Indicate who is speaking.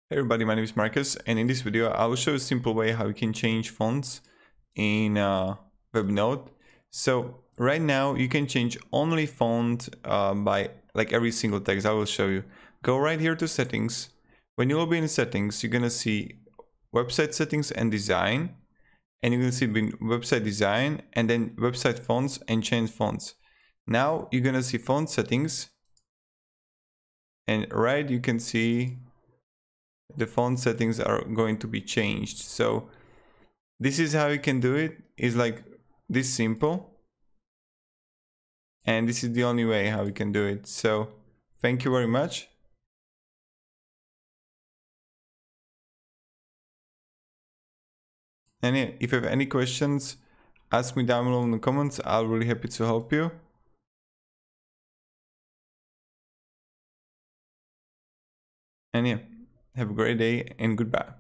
Speaker 1: Hey everybody, my name is Marcus, and in this video I will show you a simple way how you can change fonts in Webnode. So right now you can change only font by like every single text. I will show you. Go right here to settings. When you will be in settings, you're gonna see website settings and design, and you're gonna see website design and then website fonts and change fonts. Now you're gonna see font settings, and right you can see the font settings are going to be changed. So this is how you can do it. It's like this simple, and this is the only way how you can do it. So thank you very much. And yeah, if you have any questions, ask me down below in the comments. I'll be really happy to help you. And yeah, have a great day and goodbye.